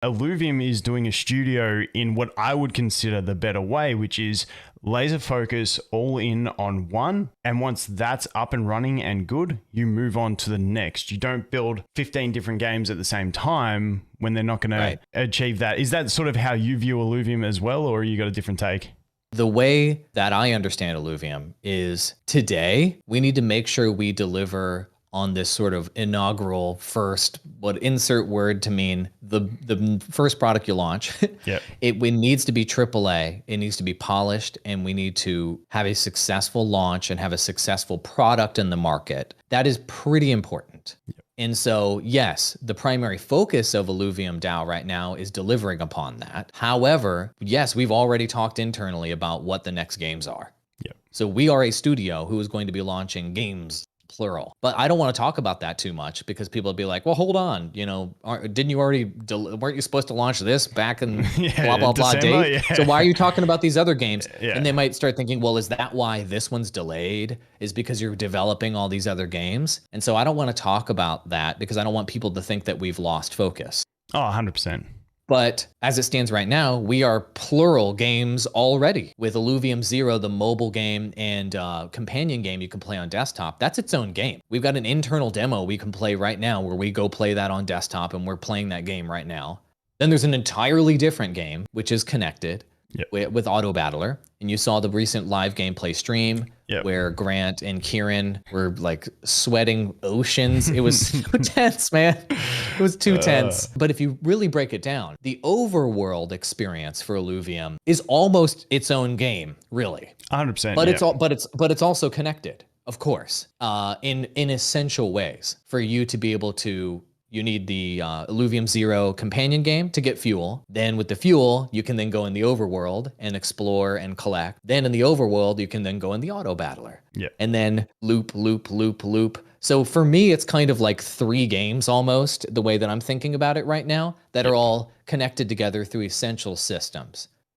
Illuvium is doing a studio in what I would consider the better way, which is laser focus all in on one. And once that's up and running and good, you move on to the next. You don't build 15 different games at the same time when they're not going to achieve that. Is that sort of how you view Illuvium as well, or you got a different take? The way that I understand Illuvium is today we need to make sure we deliver on this sort of inaugural first, what insert word to mean the first product you launch. Yep. It needs to be AAA. It needs to be polished, and we need to have a successful launch and have a successful product in the market. That is pretty important. Yep. And so, yes, the primary focus of Illuvium DAO right now is delivering upon that. However, yes, we've already talked internally about what the next games are. Yep. So we are a studio who is going to be launching games, plural. But I don't want to talk about that too much because people will be like, well, hold on, weren't you supposed to launch this back in blah, blah, blah date? Yeah. So why are you talking about these other games? Yeah. And they might start thinking, well, is that why this one's delayed? Is because you're developing all these other games? And so I don't want to talk about that because I don't want people to think that we've lost focus. Oh, 100%. But as it stands right now, we are plural games already with Illuvium Zero, the mobile game and companion game you can play on desktop. That's its own game. We've got an internal demo we can play right now where we go play that on desktop, and we're playing that game right now. Then there's an entirely different game, which is connected with autobattler. And you saw the recent live gameplay stream where Grant and Kieran were like sweating oceans. It was so tense, man. It was too tense. But if you really break it down, the overworld experience for Illuvium is almost its own game, really. 100%. But it's also connected, of course, in essential ways for you to be able to. You need the Illuvium Zero companion game to get fuel. Then with the fuel, you can then go in the overworld and explore and collect. Then in the overworld, you can then go in the auto battler. Yeah. And then loop, loop, loop, loop. So for me, it's kind of like 3 games almost, the way that I'm thinking about it right now, that are all connected together through essential systems.